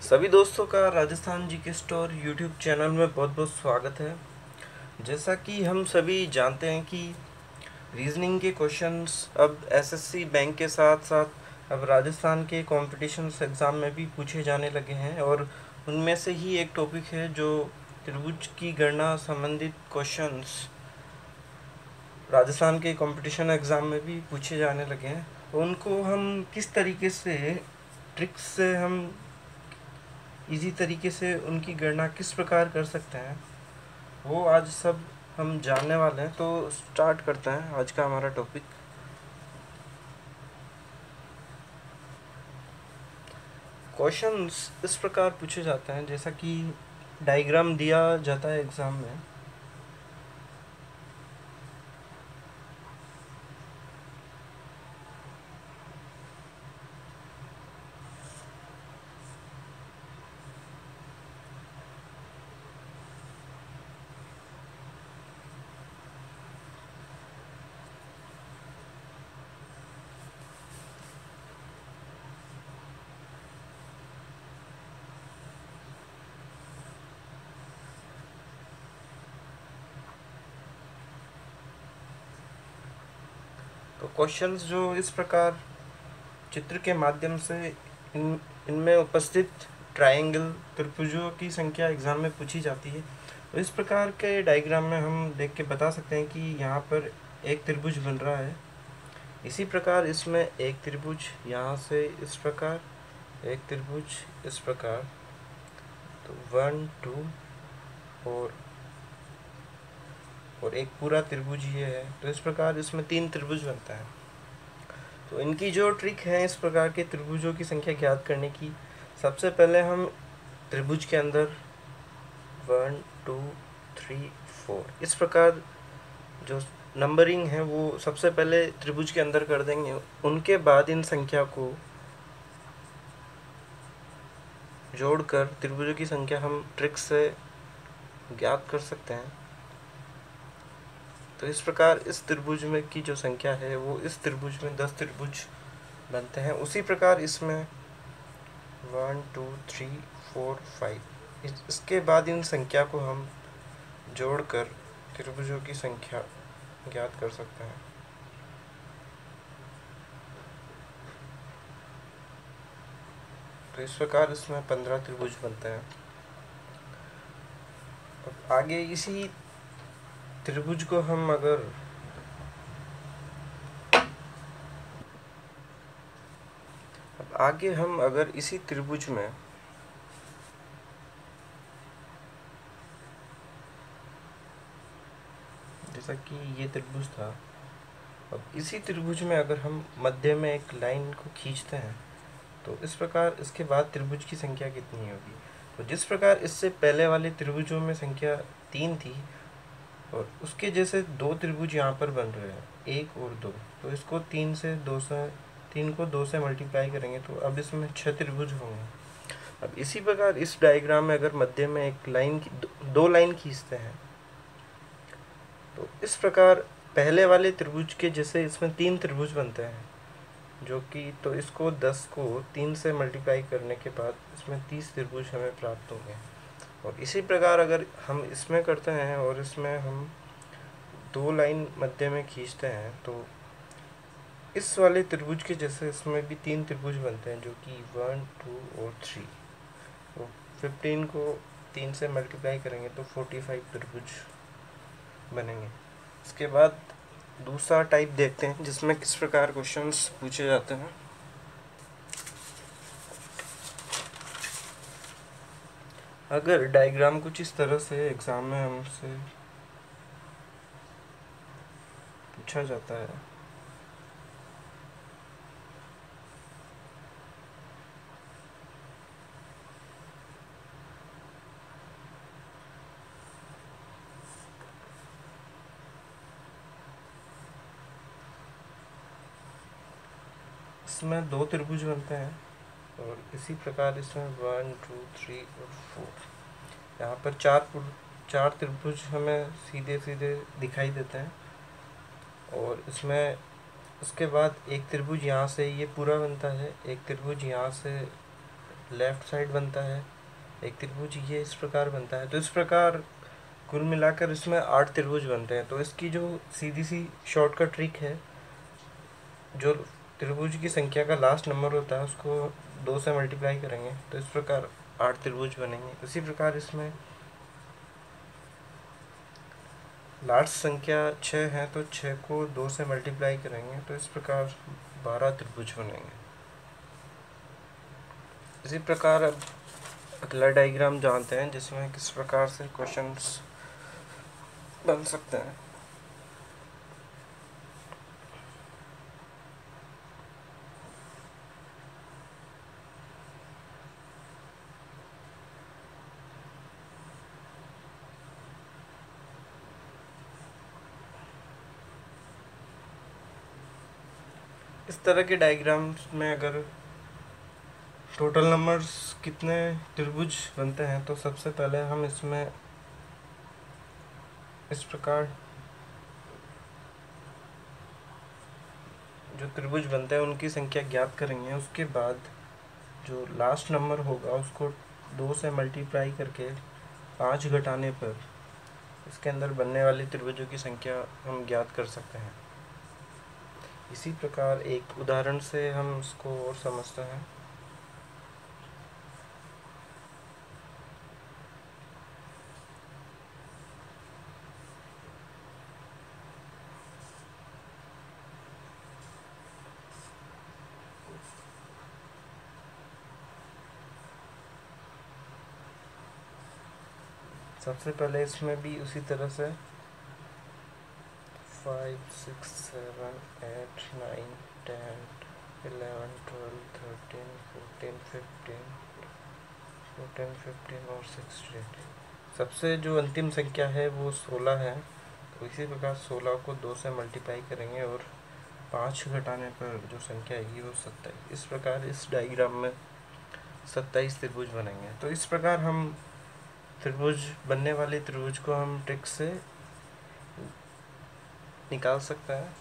सभी दोस्तों का Rajasthan GK store YouTube channel में बहुत बहुत स्वागत है। जैसा कि हम सभी जानते हैं कि रीजनिंग के क्वेश्चंस अब एसएससी बैंक के साथ साथ अब राजस्थान के कॉम्पिटिशन्स एग्ज़ाम में भी पूछे जाने लगे हैं और उनमें से ही एक टॉपिक है जो त्रिभुज की गणना संबंधित क्वेश्चंस राजस्थान के कंपटीशन एग्ज़ाम में भी पूछे जाने लगे हैं। उनको हम किस तरीके से ट्रिक्स से हम इजी तरीके से उनकी गणना किस प्रकार कर सकते हैं वो आज सब हम जानने वाले हैं। तो स्टार्ट करते हैं आज का हमारा टॉपिक। क्वेश्चंस इस प्रकार पूछे जाते हैं जैसा कि डायग्राम दिया जाता है एग्ज़ाम में। तो क्वेश्चंस जो इस प्रकार चित्र के माध्यम से इनमें उपस्थित ट्रायंगल त्रिभुजों की संख्या एग्ज़ाम में पूछी जाती है। तो इस प्रकार के डायग्राम में हम देख के बता सकते हैं कि यहाँ पर एक त्रिभुज बन रहा है। इसी प्रकार इसमें एक त्रिभुज यहाँ से इस प्रकार, एक त्रिभुज इस प्रकार, तो 1 2 और एक पूरा त्रिभुज ये है। तो इस प्रकार इसमें 3 त्रिभुज बनता है। तो इनकी जो ट्रिक है इस प्रकार के त्रिभुजों की संख्या ज्ञात करने की, सबसे पहले हम त्रिभुज के अंदर 1 2 3 4 इस प्रकार जो नंबरिंग है वो सबसे पहले त्रिभुज के अंदर कर देंगे। उनके बाद इन संख्या को जोड़कर त्रिभुजों की संख्या हम ट्रिक से ज्ञात कर सकते हैं। तो इस प्रकार इस त्रिभुज में की जो संख्या है वो इस त्रिभुज में 10 त्रिभुज बनते हैं। उसी प्रकार इसमें 1 2 3 4 5 इसके बाद इन संख्या को हम जोड़कर त्रिभुजों की संख्या ज्ञात कर सकते हैं। तो इस प्रकार इसमें 15 त्रिभुज बनते हैं। अब आगे इसी त्रिभुज को हम अगर इसी त्रिभुज में जैसा कि ये त्रिभुज था, अब इसी त्रिभुज में अगर हम मध्य में एक लाइन को खींचते हैं तो इस प्रकार इसके बाद त्रिभुज की संख्या कितनी होगी। तो जिस प्रकार इससे पहले वाले त्रिभुजों में संख्या 3 थी और उसके जैसे 2 त्रिभुज यहाँ पर बन रहे हैं, 1 और 2, तो इसको 3 को 2 से मल्टीप्लाई करेंगे तो अब इसमें 6 त्रिभुज होंगे। अब इसी प्रकार इस डायग्राम में अगर मध्य में एक लाइन की 2 लाइन खींचते हैं तो इस प्रकार पहले वाले त्रिभुज के जैसे इसमें 3 त्रिभुज बनते हैं, जो कि तो इसको 10 को 3 से मल्टीप्लाई करने के बाद इसमें 30 त्रिभुज हमें प्राप्त होंगे। और इसी प्रकार अगर हम इसमें करते हैं और इसमें हम 2 लाइन मध्य में खींचते हैं तो इस वाले त्रिभुज के जैसे इसमें भी 3 त्रिभुज बनते हैं, जो कि 1 2 और 3। तो 15 को 3 से मल्टीप्लाई करेंगे तो 45 त्रिभुज बनेंगे। इसके बाद दूसरा टाइप देखते हैं जिसमें किस प्रकार क्वेश्चंस पूछे जाते हैं। अगर डायग्राम कुछ इस तरह से एग्जाम में हमसे पूछा जाता है इसमें 2 त्रिभुज बनते हैं और इसी प्रकार इसमें 1 2 3 और 4 यहाँ पर 4 त्रिभुज हमें सीधे सीधे दिखाई देते हैं। और इसमें उसके बाद एक त्रिभुज यहाँ से ये पूरा बनता है, एक त्रिभुज यहाँ से लेफ्ट साइड बनता है, एक त्रिभुज ये इस प्रकार बनता है। तो इस प्रकार कुल मिलाकर इसमें 8 त्रिभुज बनते हैं। तो इसकी जो सीधी सी शॉर्टकट ट्रिक है, जो त्रिभुज की संख्या का लास्ट नंबर होता है उसको 2 से मल्टीप्लाई करेंगे तो इस प्रकार 8 त्रिभुज बनेंगे। इसी प्रकार इसमें लास्ट संख्या 6 है तो 6 को 2 से मल्टीप्लाई करेंगे तो इस प्रकार 12 त्रिभुज बनेंगे। इसी प्रकार अब अगला डायग्राम जानते हैं जिसमें किस प्रकार से क्वेश्चंस बन सकते हैं। इस तरह के डायग्राम्स में अगर टोटल नंबर्स कितने त्रिभुज बनते हैं तो सबसे पहले हम इसमें इस प्रकार जो त्रिभुज बनते हैं उनकी संख्या ज्ञात करेंगे। उसके बाद जो लास्ट नंबर होगा उसको 2 से मल्टीप्लाई करके 5 घटाने पर इसके अंदर बनने वाले त्रिभुजों की संख्या हम ज्ञात कर सकते हैं। इसी प्रकार एक उदाहरण से हम इसको और समझते हैं। सबसे पहले इसमें भी उसी तरह से 5 6 7 8 9 10 11 12 13 14 15 और 16। सबसे जो अंतिम संख्या है वो 16 है। तो इसी प्रकार 16 को 2 से मल्टीप्लाई करेंगे और 5 घटाने पर जो संख्या आएगी वो 27। इस प्रकार इस डायग्राम में 27 त्रिभुज बनेंगे। तो इस प्रकार हम त्रिभुज बनने वाले त्रिभुज को हम ट्रिक से निकाल सकते हैं।